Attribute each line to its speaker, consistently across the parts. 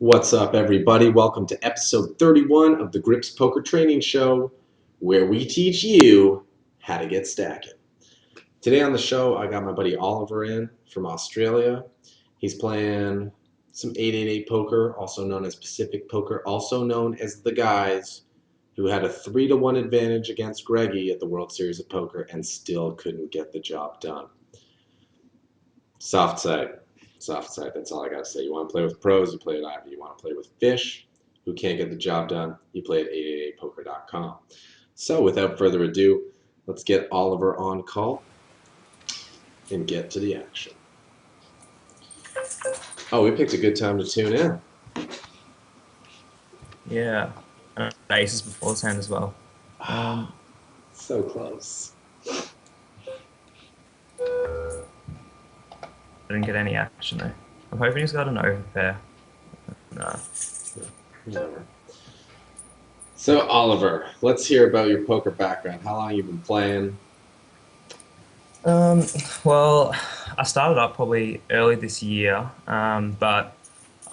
Speaker 1: What's up, everybody? Welcome to episode 31 of the Grips Poker Training Show, where we teach you how to get stacking. Today on the show, I got my buddy Oliver in from Australia. He's playing some 888 poker, also known as Pacific Poker, also known as the guys who had a 3-1 advantage against Greggy at the World Series of Poker and still couldn't get the job done. Soft side. Soft side, that's all I gotta say. You wanna play with pros, you play at Ivy. You wanna play with fish who can't get the job done, you play at 888poker.com. So without further ado, let's get Oliver on call and get to the action. Oh, we picked a good time to tune in.
Speaker 2: Yeah, aces before his hand as well.
Speaker 1: So close.
Speaker 2: Didn't get any action though. I'm hoping he's got an overpair. No.
Speaker 1: Whatever. So Oliver, let's hear about your poker background. How long you been playing?
Speaker 2: Well, I started up probably early this year, but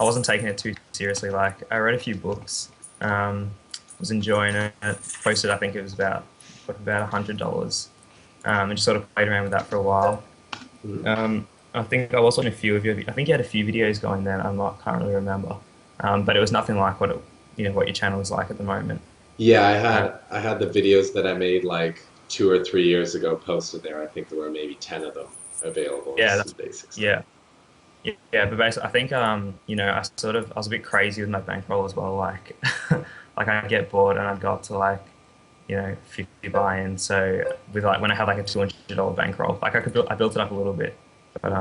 Speaker 2: I wasn't taking it too seriously. Like, I read a few books, was enjoying it. Posted, I think it was about $100, and just sort of played around with that for a while. I think I was on a few of your. I think you had a few videos going then. Can't really remember, but it was nothing like what your channel is like at the moment.
Speaker 1: Yeah, I had the videos that I made like 2 or 3 years ago posted there. I think there were maybe 10 of them available.
Speaker 2: Yeah,
Speaker 1: This
Speaker 2: that's
Speaker 1: is basics.
Speaker 2: yeah. Yeah, but basically, I think I was a bit crazy with my bankroll as well. Like, like I'd get bored and I'd go up to like, 50 buy-in. So with like when I had like a $200 bankroll, like I built it up a little bit, but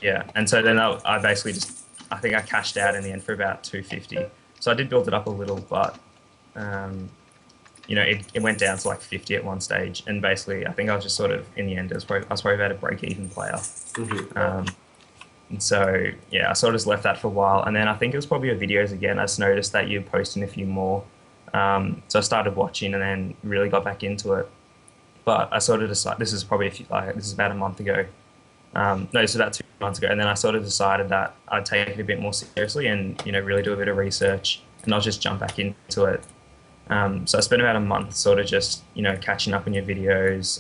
Speaker 2: yeah. And so then I basically I think I cashed out in the end for about 250. So I did build it up a little, but um, it went down to like 50 at one stage, and basically I think I was just sort of in the end I was probably about a break-even player. And so yeah, I sort of just left that for a while, and then I think it was probably your videos again. I just noticed that you're posting a few more, so I started watching and then really got back into it. But I sort of decided this is probably this is about a month ago. No, this is about 2 months ago, and then I sort of decided that I'd take it a bit more seriously and really do a bit of research and not just jump back into it. So I spent about a month sort of just, catching up on your videos,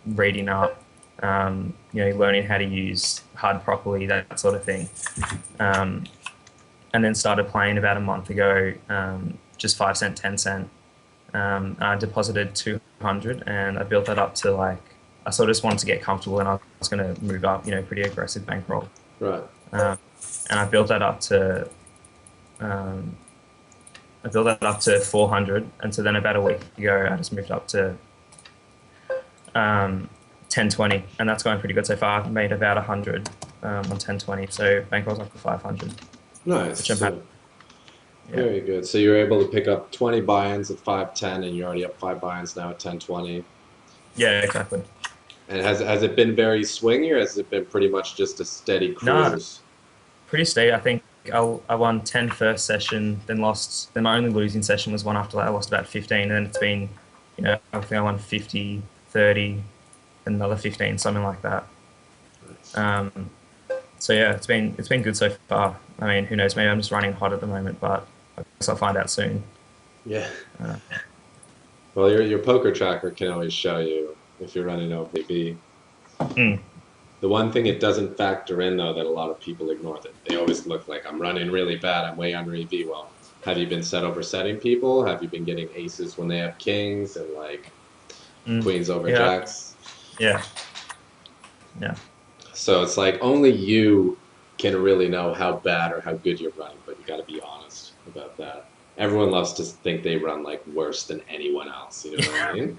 Speaker 2: reading up, learning how to use HUD properly, that sort of thing. And then started playing about a month ago, just 5 cent, 10 cent. I deposited 200 and I built that up to I sort of just wanted to get comfortable and I was going to move up, pretty aggressive bankroll.
Speaker 1: Right.
Speaker 2: And I built that up to 400, and so then about a week ago I just moved up to 1020, and that's going pretty good so far. I've made about 100 on 1020, so bankroll's up to 500.
Speaker 1: Nice.
Speaker 2: Which I'm happy.
Speaker 1: Yeah. Very good. So you're able to pick up 20 buy-ins at 510, and you're already up 5 buy-ins now at 1020.
Speaker 2: Yeah, exactly.
Speaker 1: And has it been very swingy, or has it been pretty much just a steady cruise?
Speaker 2: No, pretty steady. I think I won 10 first session, then lost. Then my only losing session was one after that. I lost about 15, and then it's been, I think I won 50, 30, another 15, something like that.
Speaker 1: Nice.
Speaker 2: So yeah, it's been good so far. I mean, who knows? Maybe I'm just running hot at the moment, but I guess I'll find out soon.
Speaker 1: Yeah. Well, your poker tracker can always show you if you're running OVB. The one thing it doesn't factor in, though, that a lot of people ignore, that they always look like, I'm running really bad, I'm way under EV. Well, have you been set over setting people? Have you been getting aces when they have kings and queens over jacks?
Speaker 2: Yeah. Yeah.
Speaker 1: So it's like only you can really know how bad or how good you're running, but you got to be honest about that. Everyone loves to think they run like worse than anyone else. You know what I mean?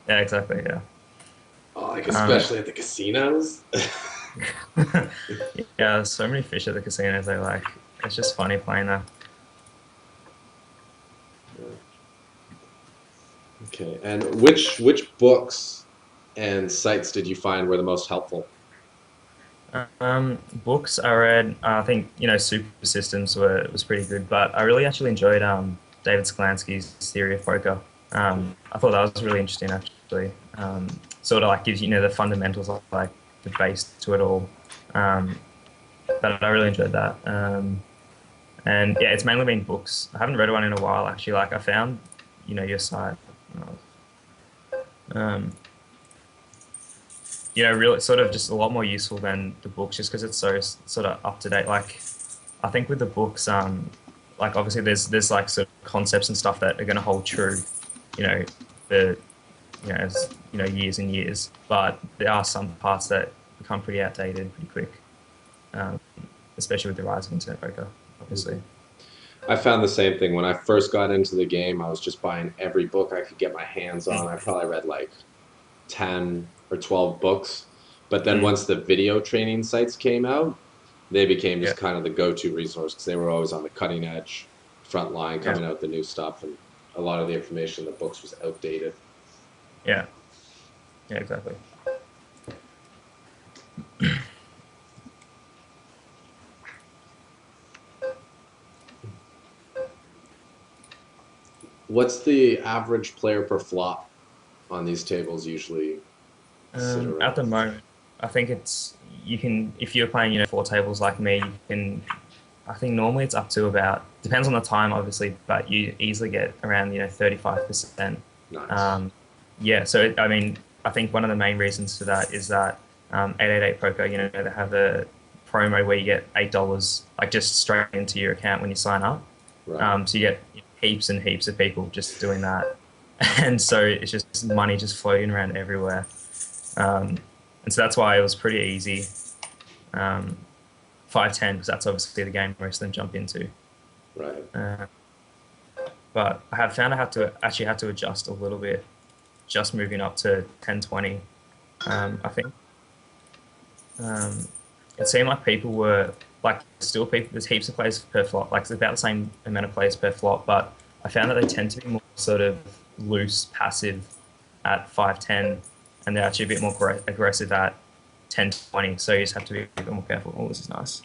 Speaker 2: Yeah, exactly. Yeah.
Speaker 1: Oh, like especially at the casinos.
Speaker 2: Yeah, there's so many fish at the casinos. It's just funny playing there.
Speaker 1: Okay, and which books and sites did you find were the most helpful?
Speaker 2: Books I read, I think Super Systems was pretty good, but I really actually enjoyed David Sklansky's Theory of Poker. I thought that was really interesting actually. Sort of gives you the fundamentals of the base to it all. but I really enjoyed that. And yeah, it's mainly been books. I haven't read one in a while actually. Like I found, your site. Um, really sort of just a lot more useful than the books, just because it's so sort of up to date. Like I think with the books, like obviously there's like sort of concepts and stuff that are going to hold true, you know, for as years and years. But there are some parts that become pretty outdated pretty quick, um, especially with the rise of internet poker, obviously.
Speaker 1: I found the same thing when I first got into the game. I was just buying every book I could get my hands on. I probably read like 10 or 12 books. But then
Speaker 2: Mm.
Speaker 1: once the video training sites came out, they became
Speaker 2: Yeah,
Speaker 1: just kind of the go-to resource because they were always on the cutting edge, front line,
Speaker 2: yeah,
Speaker 1: coming out with the new stuff, and a lot of the information in the books was outdated.
Speaker 2: yeah, yeah, exactly.
Speaker 1: What's the average player per flop on these tables usually sit
Speaker 2: At
Speaker 1: around?
Speaker 2: the moment, I think it's you can if you're playing four tables like me, you can. I think normally it's up to about depends on the time, obviously, but you easily get around 35%.
Speaker 1: Nice.
Speaker 2: Um, yeah, so I mean, I think one of the main reasons for that is that 888 Poker, they have a promo where you get $8 like just straight into your account when you sign up.
Speaker 1: Right.
Speaker 2: So you get heaps and heaps of people just doing that, and so it's just money just floating around everywhere. Um, and so that's why it was pretty easy. Um, 510 because that's obviously the game most of them jump into.
Speaker 1: Right.
Speaker 2: Uh, but I have found I had to adjust a little bit, just moving up to 1020. I think um, it seemed like people were like still people. There's heaps of players per flop, like it's about the same amount of players per flop. But I found that they tend to be more sort of loose, passive at 510, and they're actually a bit more aggressive at 1020. So you just have to be a bit more careful. Oh, this is nice.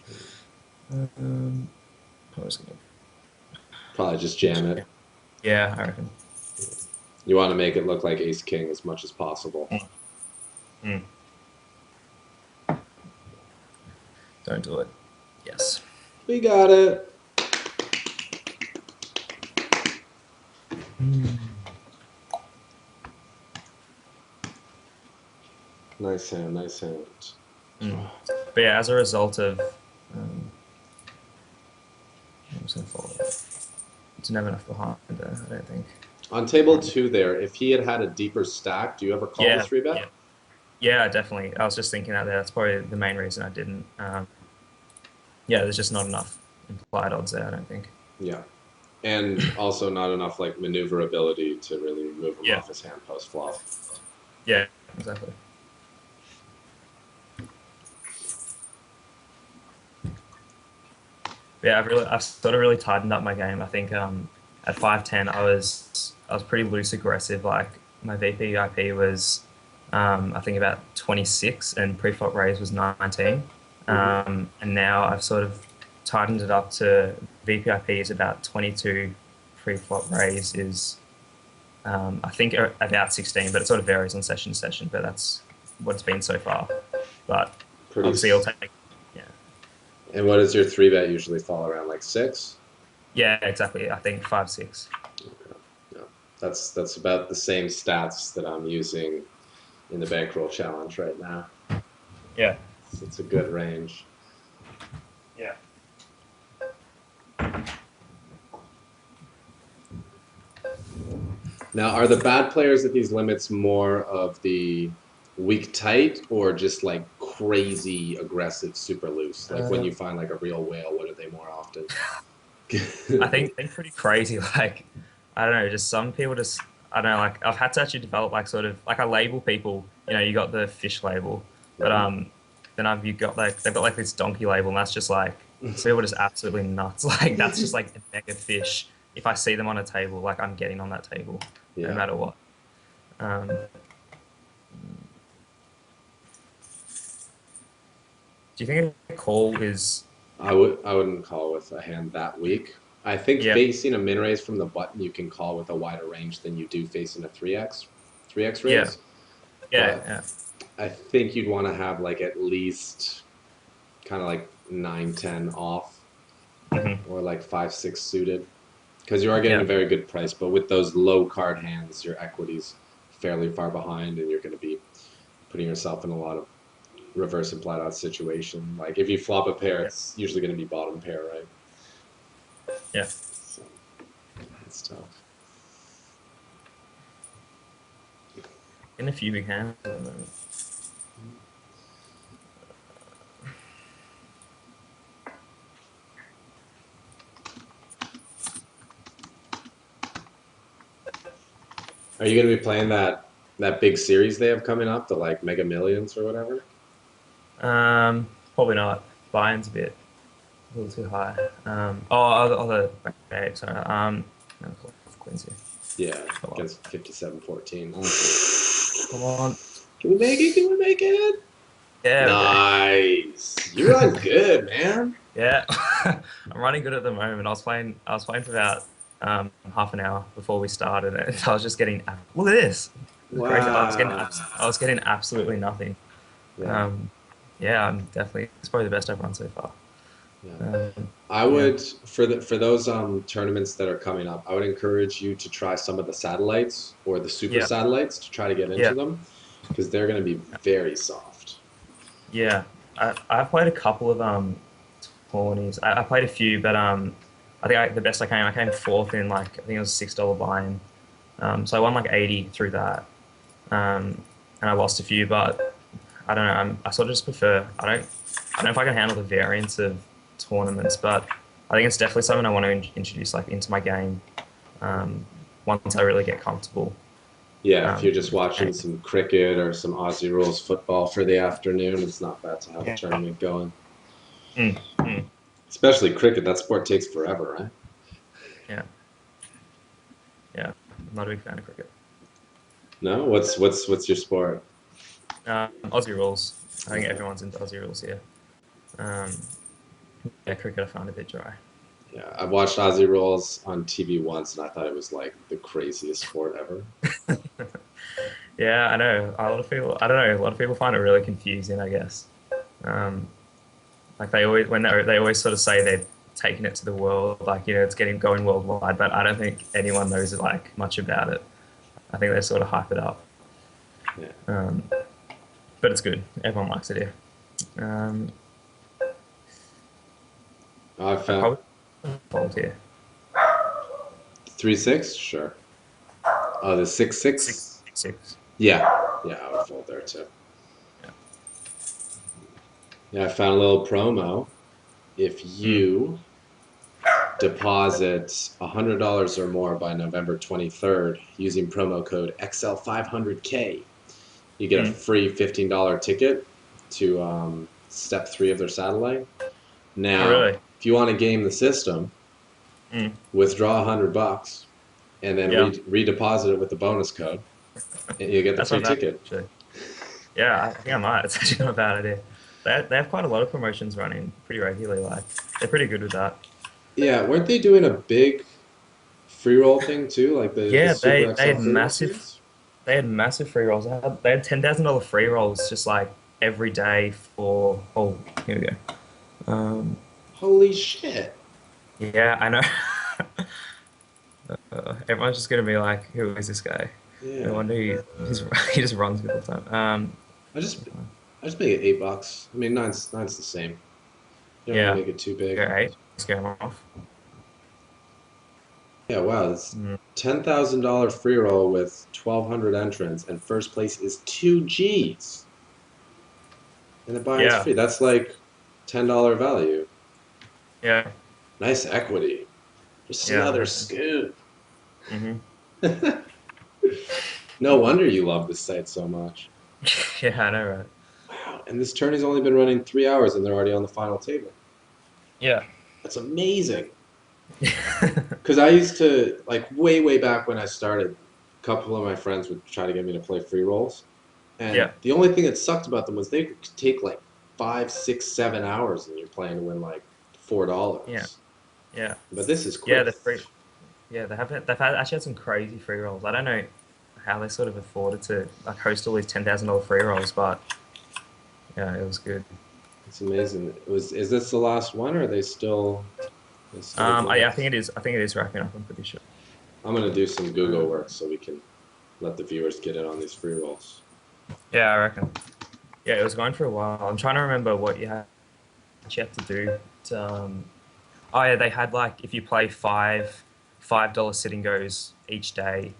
Speaker 2: Um, I was gonna
Speaker 1: Probably just jam it.
Speaker 2: Yeah, I reckon.
Speaker 1: You want to make it look like ace king as much as possible.
Speaker 2: Mm. Mm. Don't do it. Yes.
Speaker 1: We got it. Nice hand, nice hand.
Speaker 2: Mm. But yeah, as a result of, I'm just gonna follow that. It's never enough behind there, I don't think.
Speaker 1: On table two there, if he had had a deeper stack, do you ever call the
Speaker 2: Yeah,
Speaker 1: three bet?
Speaker 2: yeah, yeah, definitely. I was just thinking that there. That's probably the main reason I didn't. Yeah, there's just not enough implied odds there, I don't think.
Speaker 1: Yeah. And also not enough like maneuverability to really move him
Speaker 2: Yeah,
Speaker 1: off his hand post flop.
Speaker 2: yeah, exactly. Yeah, I've sort of really tightened up my game. I think at 510 I was pretty loose aggressive. Like my VPIP was I think about 26 and pre-flop raise was 19.
Speaker 1: Mm-hmm.
Speaker 2: And now I've sort of tightened it up to VPIP is about 22, pre-flop raise is I think about 16, but it sort of varies on session to session. But that's what it's been so far. But
Speaker 1: Pretty.
Speaker 2: obviously, it'll take yeah.
Speaker 1: And what does your three bet usually fall around? Like six?
Speaker 2: Yeah, exactly. I think 5, 6.
Speaker 1: Okay. No. That's about the same stats that I'm using in the bankroll challenge right now.
Speaker 2: Yeah.
Speaker 1: It's a good range.
Speaker 2: Yeah.
Speaker 1: Now, are the bad players at these limits more of the weak tight or just like crazy aggressive super loose? Like when
Speaker 2: Uh,
Speaker 1: you find like a real whale, what are they more often?
Speaker 2: I think pretty crazy. Like, I don't know, just some people just, I don't know, like I've had to actually develop like sort of like I label people, you got the fish label, but
Speaker 1: Mhm.
Speaker 2: then you got like they've got like this donkey label, and that's just like so people are just absolutely nuts. Like that's just like a mega fish. If I see them on a table, like I'm getting on that table, no
Speaker 1: Yeah.
Speaker 2: matter what. Um, do you think a call is
Speaker 1: I wouldn't call with a hand that weak. I think
Speaker 2: yeah,
Speaker 1: facing a min raise from the button you can call with a wider range than you do facing a 3x
Speaker 2: yeah,
Speaker 1: raise.
Speaker 2: yeah,
Speaker 1: But
Speaker 2: yeah,
Speaker 1: I think you'd want to have like at least kind of like 9, 10 off,
Speaker 2: Hmm.
Speaker 1: or like 5, 6 suited, because you are getting a
Speaker 2: Yeah.
Speaker 1: very good price. But with those low card hands, your equity's fairly far behind, and you're going to be putting yourself in a lot of reverse implied odds situation. Like if you flop a pair,
Speaker 2: Yeah.
Speaker 1: it's usually going to be bottom pair, right?
Speaker 2: Yeah.
Speaker 1: So it's tough.
Speaker 2: In a few big hands at the moment.
Speaker 1: Are you going to be playing that big series they have coming up, the like Mega Millions or whatever?
Speaker 2: Probably not. Bayern's a little too high. Okay, sorry. No, Quincy.
Speaker 1: Yeah,
Speaker 2: Come on.
Speaker 1: against 57-14.
Speaker 2: Come on.
Speaker 1: Can we make it? Can we make it?
Speaker 2: Yeah, okay.
Speaker 1: Nice. You run good, man.
Speaker 2: Yeah. I'm running good at the moment. I was playing for about half an hour before we started and I was just getting look at this. It's crazy.
Speaker 1: Wow.
Speaker 2: I was getting absolutely nothing.
Speaker 1: Yeah,
Speaker 2: Um, yeah, I'm definitely it's probably the best I've run so far.
Speaker 1: yeah.
Speaker 2: Um,
Speaker 1: I
Speaker 2: yeah.
Speaker 1: would for those tournaments that are coming up, I would encourage you to try some of the satellites or the super
Speaker 2: Yeah.
Speaker 1: satellites to try to get into
Speaker 2: Yeah.
Speaker 1: them because they're going to be very soft.
Speaker 2: Yeah. I've played a couple of tourneys. I played a few, but I think the best I came fourth in like I think it was $6 buy-in. So I won like 80 through that. And I lost a few, but I don't know. I sort of just prefer. I don't know if I can handle the variance of tournaments, but I think it's definitely something I want to introduce like into my game once I really get comfortable.
Speaker 1: Yeah, if
Speaker 2: Um,
Speaker 1: you're just watching
Speaker 2: and,
Speaker 1: some cricket or some Aussie rules football for the afternoon, it's not bad to have a
Speaker 2: yeah.
Speaker 1: tournament going.
Speaker 2: Mm, mm,
Speaker 1: Especially cricket, that sport takes forever, right?
Speaker 2: yeah, yeah. I'm not a big fan of cricket.
Speaker 1: No, what's your sport?
Speaker 2: Aussie rules. I think
Speaker 1: Okay.
Speaker 2: everyone's into Aussie rules here. Um, yeah, cricket I find a bit dry.
Speaker 1: Yeah, I watched Aussie Rolls on TV once, and I thought it was like the craziest sport ever.
Speaker 2: Yeah, I know. A lot of people. I don't know. A lot of people find it really confusing. I guess. Um, like they always they always sort of say they've taken it to the world. Like it's getting going worldwide. But I don't think anyone knows like much about it. I think they sort of hype it up.
Speaker 1: Yeah,
Speaker 2: Um, but it's good. Everyone likes it here. Um,
Speaker 1: I
Speaker 2: I
Speaker 1: found
Speaker 2: probably fold here.
Speaker 1: 3-6, sure. Oh, the 6-6.
Speaker 2: 6.
Speaker 1: Yeah, yeah, I would fold there too.
Speaker 2: Yeah.
Speaker 1: Yeah, I found a little promo. If
Speaker 2: Mm,
Speaker 1: you deposit $100 or more by November 23rd using promo code XL500K, you get a
Speaker 2: mm.
Speaker 1: free $15 ticket to step 3 of their satellite.
Speaker 2: Oh,
Speaker 1: Now,
Speaker 2: really?
Speaker 1: if you want to game the system,
Speaker 2: Mm.
Speaker 1: withdraw $100 and then
Speaker 2: Yeah.
Speaker 1: redeposit it with the bonus code, and you get the
Speaker 2: That's
Speaker 1: free
Speaker 2: not bad
Speaker 1: ticket.
Speaker 2: actually. Yeah, I think I might. It's actually not a bad idea. They have quite a lot of promotions running pretty regularly. Like they're pretty good with that.
Speaker 1: Yeah, weren't they doing a big free roll thing too, like the
Speaker 2: Yeah,
Speaker 1: Super XL free roll series?
Speaker 2: they had massive free rolls. They had $10,000 free rolls just like every day for. Oh, here we go.
Speaker 1: Holy shit!
Speaker 2: Yeah, I know. Everyone's just gonna be like, "Who is this guy?" No
Speaker 1: Yeah,
Speaker 2: wonder he just runs good all the time.
Speaker 1: I just I just make it $8. I mean, nine's the same. You don't have to
Speaker 2: Yeah,
Speaker 1: make it too big.
Speaker 2: go 8. Let's get him off.
Speaker 1: Yeah, wow, it's
Speaker 2: Mm.
Speaker 1: $10,000 free roll with 1,200 entrants, and first place is 2 Gs, and the buy-in's
Speaker 2: Yeah,
Speaker 1: free. That's like $10 value.
Speaker 2: yeah,
Speaker 1: Nice equity. Just
Speaker 2: yeah.
Speaker 1: another scoop.
Speaker 2: Hmm.
Speaker 1: No wonder you love this site so much.
Speaker 2: Yeah, I know, right?
Speaker 1: Wow, and this tourney's only been running 3 hours, and they're already on the final table.
Speaker 2: Yeah.
Speaker 1: That's amazing. Because I used to, like, way back when I started, a couple of my friends would try to get me to play free rolls. And
Speaker 2: Yeah,
Speaker 1: the only thing that sucked about them was they could take like 5, 6, 7 hours and you're playing to win like
Speaker 2: yeah,
Speaker 1: $4.
Speaker 2: yeah,
Speaker 1: But this is
Speaker 2: yeah.
Speaker 1: quick.
Speaker 2: They're free. Yeah, actually had some crazy free rolls. I don't know how they sort of afforded to like host all these $10,000 free rolls, but yeah, it was good.
Speaker 1: It's amazing. Is this the last one, or are they still going?
Speaker 2: I think it is. I think it is wrapping up. I'm pretty sure.
Speaker 1: I'm gonna do some Google
Speaker 2: Uh,
Speaker 1: work so we can let the viewers get in on these free rolls.
Speaker 2: yeah, I reckon. Yeah, it was going for a while. I'm trying to remember what you had to do. Oh yeah, they had like if you play $5 sitting goes each day.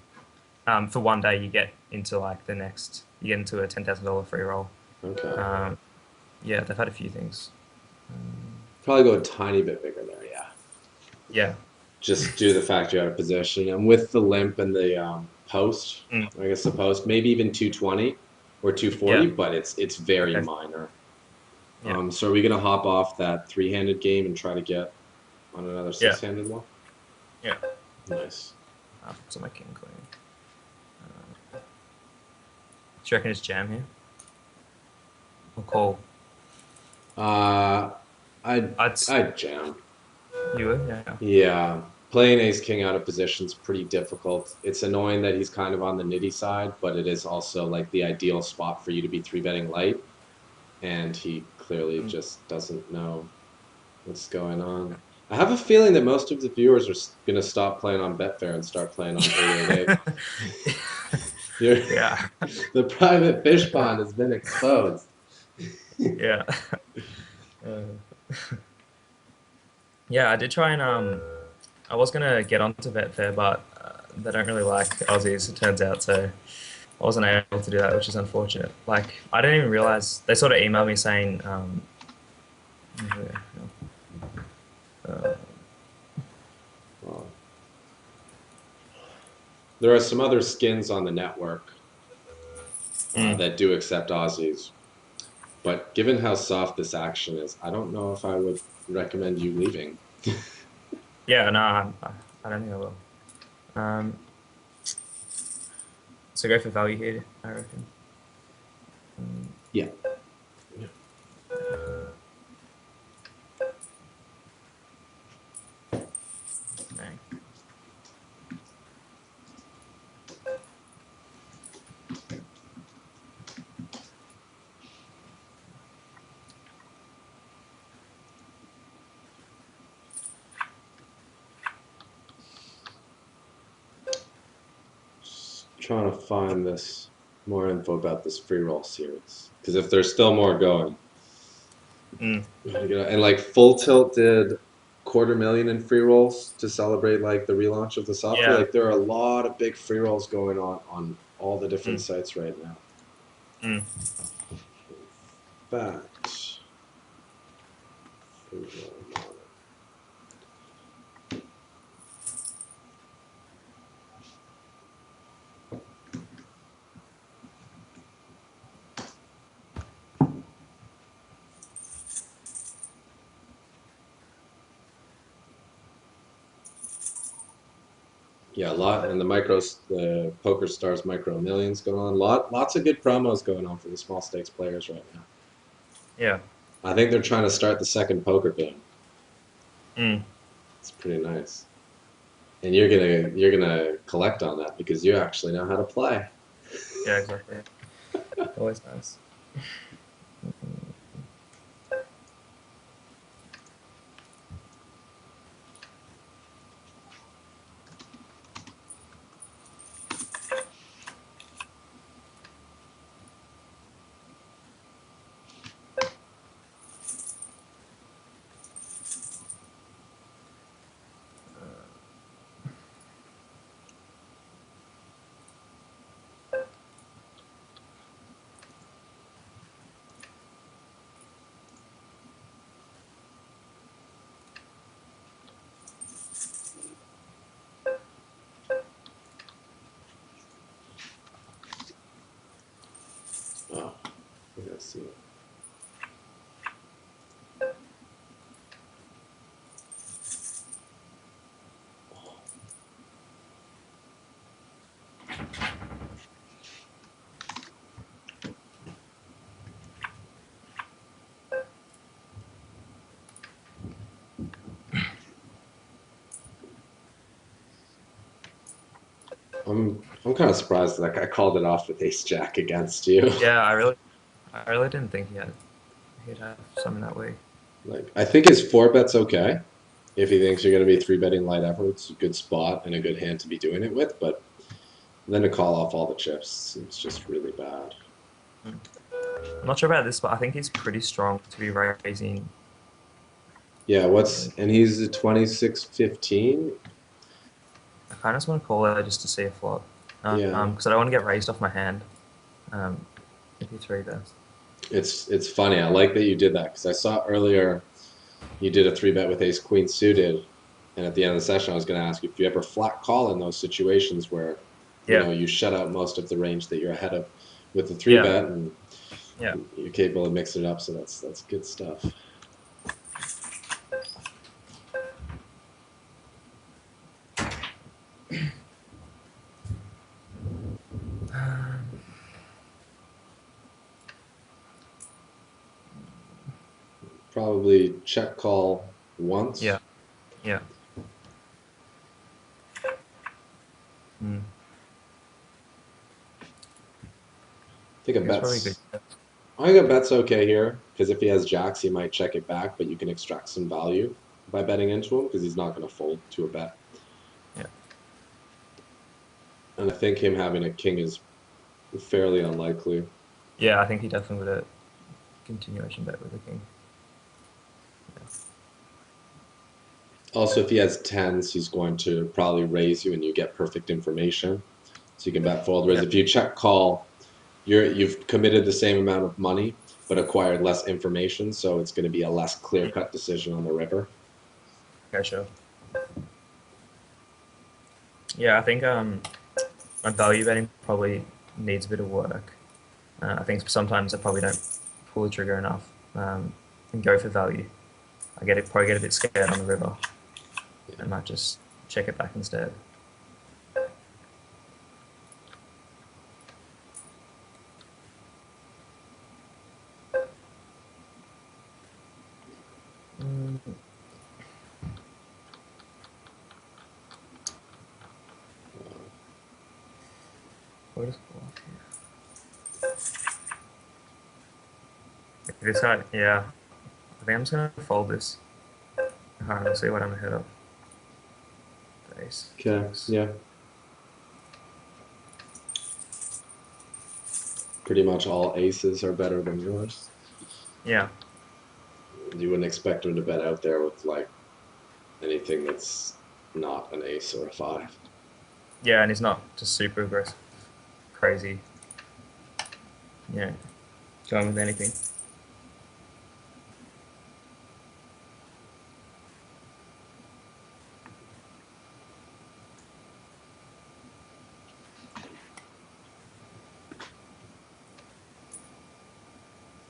Speaker 2: For one day, you get into like the next. You get into a $10,000 free roll.
Speaker 1: Okay.
Speaker 2: Um, yeah, they've had a few things. Um,
Speaker 1: Probably go a tiny bit bigger there, yeah.
Speaker 2: yeah.
Speaker 1: Just due to the fact you're out of position. And with the limp and the post,
Speaker 2: Mm,
Speaker 1: I guess the post, maybe even 220 or 240,
Speaker 2: yeah.
Speaker 1: but it's very
Speaker 2: Okay.
Speaker 1: minor.
Speaker 2: Yeah.
Speaker 1: So are we gonna hop off that three-handed game and try to get on another
Speaker 2: Yeah.
Speaker 1: six-handed one?
Speaker 2: Yeah.
Speaker 1: Nice.
Speaker 2: So my king queen. Do you reckon it's jam here? Or call?
Speaker 1: Uh, I'd
Speaker 2: I'd.
Speaker 1: I'd jam.
Speaker 2: You would? Yeah.
Speaker 1: Yeah, playing ace king out of position is pretty difficult. It's annoying that he's kind of on the nitty side, but it is also like the ideal spot for you to be three betting light, and he clearly
Speaker 2: Mm.
Speaker 1: just doesn't know what's going on. I have a feeling that most of the viewers are gonna stop playing on Betfair and start playing on 888. You're,
Speaker 2: Yeah.
Speaker 1: the private fish pond has been exposed.
Speaker 2: Yeah. Uh, yeah, I did try and I was gonna get onto Betfair, but they don't really like Aussies, it turns out, so I wasn't able to do that, which is unfortunate. Like, I didn't even realize they sort of emailed me saying, uh,
Speaker 1: Well, there are some other skins on the network
Speaker 2: mm,
Speaker 1: that do accept Aussies. But given how soft this action is, I don't know if I would recommend you leaving.
Speaker 2: yeah, no, I don't think I will. Um, so go for value here, I reckon. Um,
Speaker 1: Yeah.
Speaker 2: dang.
Speaker 1: Just trying to find this more info about this free roll series. Because if there's still more going,
Speaker 2: Mm,
Speaker 1: and like Full Tilt did 250,000 in free rolls to celebrate like the relaunch of the software.
Speaker 2: yeah.
Speaker 1: Like there are a lot of big free rolls going on all the different
Speaker 2: Mm,
Speaker 1: sites right now.
Speaker 2: mm.
Speaker 1: In fact, free roll monitor. Yeah, a lot, and the Poker Stars Micro Millions going on. Lots of good promos going on for the small stakes players right now.
Speaker 2: Yeah.
Speaker 1: I think they're trying to start the second poker boom.
Speaker 2: Mm.
Speaker 1: It's pretty nice, and you're gonna collect on that because you actually know how to play.
Speaker 2: Yeah, exactly. Always nice.
Speaker 1: Oh, I gotta see it. I'm kind of surprised that I called it off with Ace Jack against you.
Speaker 2: Yeah, I really didn't think he had it. he'd have something that week.
Speaker 1: Like I think his four bet's okay. If he thinks you're going to be three betting light ever, it's a good spot and a good hand to be doing it with. But then to call off all the chips, it's just really bad.
Speaker 2: I'm not sure about this, but I think he's pretty strong to be raising.
Speaker 1: Yeah, and he's a 26-15.
Speaker 2: I kind of just want to call it just to see a flop.
Speaker 1: Yeah.
Speaker 2: Because I don't want to get raised off my hand. If he three bets.
Speaker 1: It's funny. I like that you did that because I saw earlier you did a three bet with ace queen suited, and at the end of the session I was going to ask you if you ever flat call in those situations where
Speaker 2: Yeah.
Speaker 1: you shut out most of the range that you're ahead of with the three
Speaker 2: Yeah.
Speaker 1: bet, and
Speaker 2: Yeah.
Speaker 1: you're capable of mixing it up. So that's good stuff. Probably check call once.
Speaker 2: Yeah. Yeah. Mm.
Speaker 1: I think a
Speaker 2: That's probably
Speaker 1: bet's
Speaker 2: good.
Speaker 1: I think a bet's okay here because if he has jacks, he might check it back, but you can extract some value by betting into him because he's not going to fold to a bet.
Speaker 2: Yeah.
Speaker 1: And I think him having a king is fairly unlikely.
Speaker 2: Yeah, I think he definitely would a continuation bet with the king.
Speaker 1: Also, if he has tens, he's going to probably raise you and you get perfect information. So you can bet fold. Whereas
Speaker 2: Yeah.
Speaker 1: if you check call, you've committed the same amount of money but acquired less information, so it's going to be a less clear-cut decision on the river.
Speaker 2: Okay, sure. Yeah, I think my value betting probably needs a bit of work. I think sometimes I probably don't pull the trigger enough and go for value. Probably get a bit scared on the river. I might just check it back instead. What is this guy? Yeah, I think I'm just gonna fold this. Alright, we'll see what I'm ahead of. Ace.
Speaker 1: Okay, yeah. Pretty much all aces are better than yours.
Speaker 2: Yeah.
Speaker 1: You wouldn't expect him to bet out there with like anything that's not an ace or a five.
Speaker 2: Yeah, and he's not just super aggressive, crazy. Yeah, going with anything.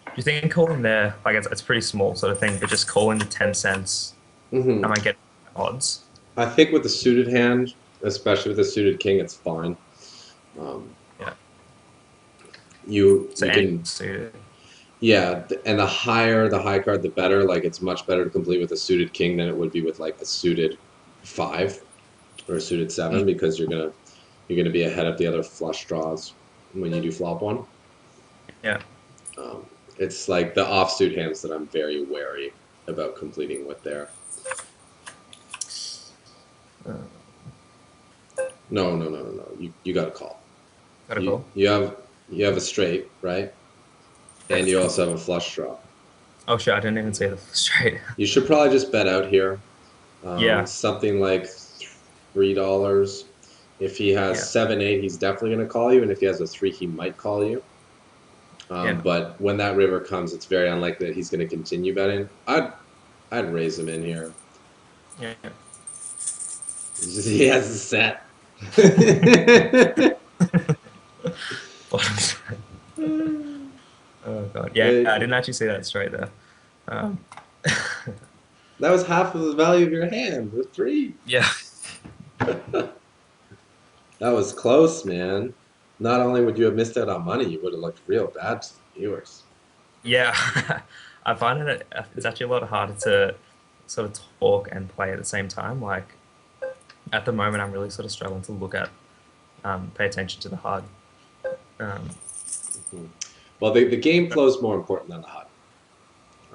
Speaker 2: Do you think calling there, like it's pretty small sort of thing, but just calling the 10 cents,
Speaker 1: Mm-hmm.
Speaker 2: I might get odds?
Speaker 1: I think with the suited hand, especially with the suited king, it's fine.
Speaker 2: Yeah.
Speaker 1: You
Speaker 2: So
Speaker 1: can
Speaker 2: suited.
Speaker 1: Yeah, and the higher the high card, the better. Like it's much better to complete with a suited king than it would be with like a suited five or a suited seven because you're gonna be ahead of the other flush draws when you do flop one.
Speaker 2: Yeah.
Speaker 1: Um, it's like the offsuit hands that I'm very wary about completing with there.
Speaker 2: Uh,
Speaker 1: No. You got to call.
Speaker 2: Got a
Speaker 1: You,
Speaker 2: call.
Speaker 1: you have a straight, right? And you also have a flush draw.
Speaker 2: Oh shit! I didn't even see the straight.
Speaker 1: You should probably just bet out here.
Speaker 2: Yeah.
Speaker 1: Something like $3. If he has
Speaker 2: Yeah.
Speaker 1: 7-8, he's definitely going to call you, and if he has a 3, he might call you.
Speaker 2: Yeah.
Speaker 1: But when that river comes, it's very unlikely that he's going to continue betting. I'd raise him in here.
Speaker 2: Yeah.
Speaker 1: He has a set.
Speaker 2: Oh god. Yeah, I didn't actually see that straight there.
Speaker 1: That was half of the value of your hand. The 3.
Speaker 2: Yeah.
Speaker 1: That was close, man. Not only would you have missed out on money, you would have looked real bad to the viewers.
Speaker 2: Yeah. I find it's actually a lot harder to sort of talk and play at the same time. Like at the moment, I'm really sort of struggling to look at, pay attention to the HUD.
Speaker 1: Well, the game flow is more important than the HUD.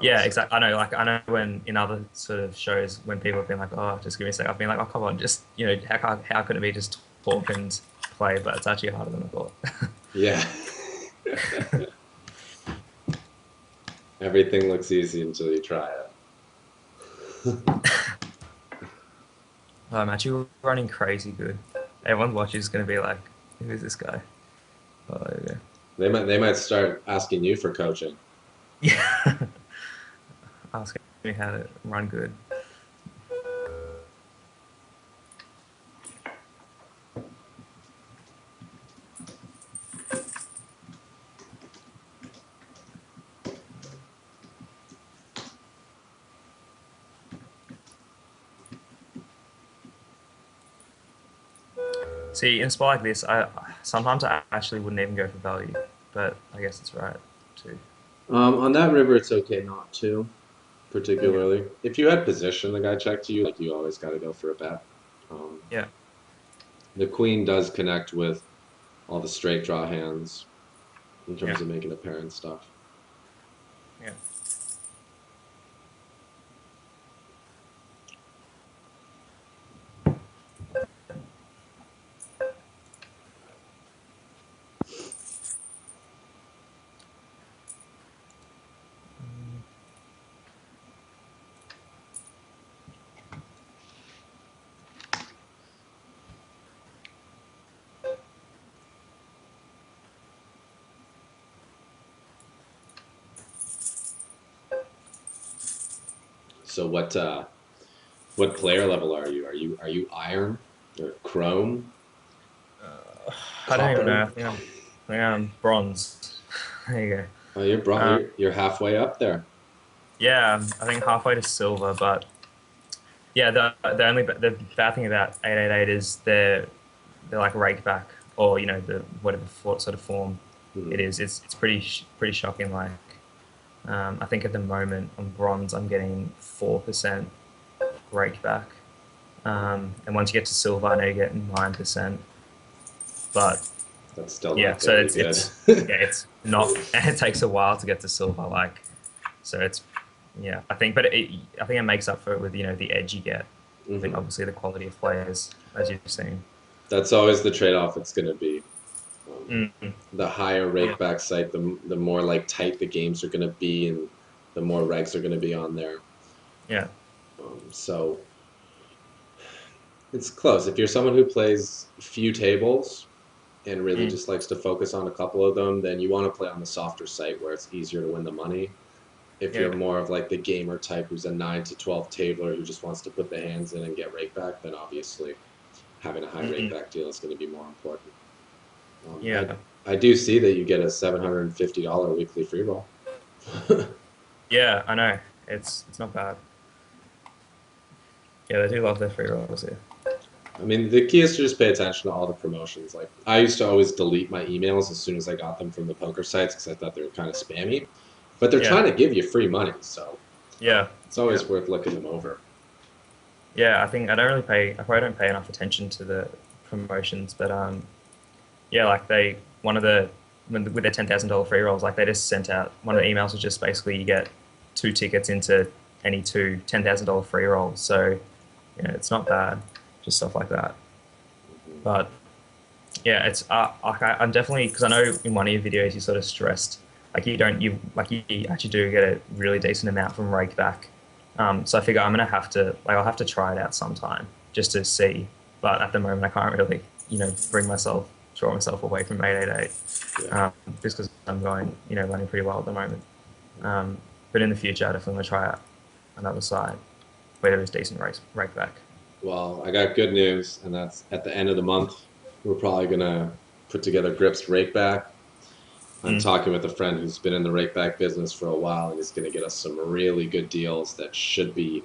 Speaker 2: Yeah,
Speaker 1: Also.
Speaker 2: exactly. I know. Like I know when in other sort of shows when people have been like, "Oh, just give me a sec," I've been like, "Oh, come on, just how could it be just talk and play?" But it's actually harder than I thought.
Speaker 1: Yeah. Everything looks easy until you try it.
Speaker 2: I'm actually running crazy good. Everyone watching is going to be like, "Who is this guy?" Oh, there we go.
Speaker 1: They might start asking you for coaching.
Speaker 2: Yeah, asking me how to run good. See, in spot like this, I sometimes I actually wouldn't even go for value, but I guess it's right too.
Speaker 1: On that river, it's okay not to,
Speaker 2: Yeah,
Speaker 1: particularly. If you had position, the guy checked you, like you always got to go for a bet. Um,
Speaker 2: yeah,
Speaker 1: the queen does connect with all the straight draw hands in
Speaker 2: yeah,
Speaker 1: terms of making a pair and stuff.
Speaker 2: yeah.
Speaker 1: So what player level are you? Are you iron or chrome,
Speaker 2: I don't even know.
Speaker 1: copper?
Speaker 2: I think I'm bronze. There you go.
Speaker 1: Oh, you're
Speaker 2: Um,
Speaker 1: you're halfway up there.
Speaker 2: yeah, I think halfway to silver, but yeah, the bad thing about 888 is they're like rake back or the whatever sort of form it
Speaker 1: Mhm.
Speaker 2: is. It's pretty shocking. Like I think at the moment on bronze I'm getting 4% rake back, and once you get to silver, I know you get 9%. But
Speaker 1: That's still
Speaker 2: yeah,
Speaker 1: not
Speaker 2: so
Speaker 1: very
Speaker 2: it's
Speaker 1: good.
Speaker 2: it's yeah it's not. It takes a while to get to silver. Like so it's yeah I think it makes up for it with the edge you get. I think
Speaker 1: hmm
Speaker 2: obviously the quality of players as you've seen.
Speaker 1: That's always the trade-off it's going to be. Um,
Speaker 2: Mm,
Speaker 1: the higher
Speaker 2: yeah,
Speaker 1: rakeback site, the more like tight the games are going to be, and the more regs are going to be on there.
Speaker 2: yeah,
Speaker 1: So it's close. If you're someone who plays few tables and really
Speaker 2: mm,
Speaker 1: just likes to focus on a couple of them, then you want to play on the softer site where it's easier to win the money. If you're
Speaker 2: yeah,
Speaker 1: more of like the gamer type who's a 9 to 12 tabler who just wants to put the hands in and get rakeback, then obviously having a high
Speaker 2: mm,
Speaker 1: rakeback deal is going to be more important. Um, I
Speaker 2: yeah,
Speaker 1: I do see that you get a $750 weekly free roll.
Speaker 2: yeah. I know it's not bad. Yeah, they do love their free rolls here.
Speaker 1: I mean, the key is to just pay attention to all the promotions. Like, I used to always delete my emails as soon as I got them from the poker sites because I thought they were kind of spammy. But they're
Speaker 2: Yeah,
Speaker 1: trying to give you free money, so
Speaker 2: yeah,
Speaker 1: it's
Speaker 2: yeah,
Speaker 1: always worth looking them over.
Speaker 2: yeah. I think I probably don't pay enough attention to the promotions, but yeah, like one of the with their $10,000 free rolls, like they just sent out one of the emails was just basically you get two tickets into any two $10,000 free rolls. So yeah, it's not bad, just stuff like that.
Speaker 1: Mhm.
Speaker 2: But yeah, it's like I'm definitely because I know in one of your videos you sort of stressed like you actually do get a really decent amount from Rakeback. So I figure I'm gonna have to I'll have to try it out sometime just to see. But at the moment I can't really draw myself away from 888
Speaker 1: Yeah.
Speaker 2: just because I'm going running pretty well at the moment. But in the future I definitely want to try out another side where there is decent Rakeback.
Speaker 1: Well, I got good news, and that's at the end of the month, we're probably gonna put together Grips Rakeback. I'm
Speaker 2: Mm.
Speaker 1: talking with a friend who's been in the rakeback business for a while, and he's gonna get us some really good deals that should be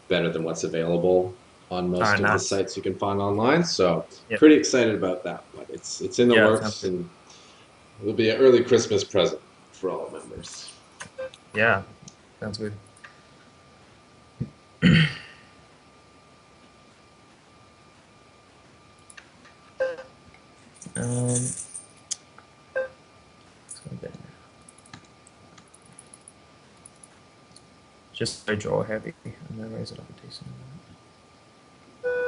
Speaker 1: better than what's available on
Speaker 2: All
Speaker 1: most
Speaker 2: right,
Speaker 1: of the
Speaker 2: nice.
Speaker 1: sites you can find online. So
Speaker 2: Yep.
Speaker 1: pretty excited about that. But it's in the
Speaker 2: Yeah, sounds
Speaker 1: works,
Speaker 2: good.
Speaker 1: and it'll be an early Christmas present for all members.
Speaker 2: Yeah, sounds good. Um, just so draw heavy, and then raise it up a decent amount.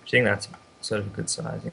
Speaker 2: I think that's sort of a good sizing.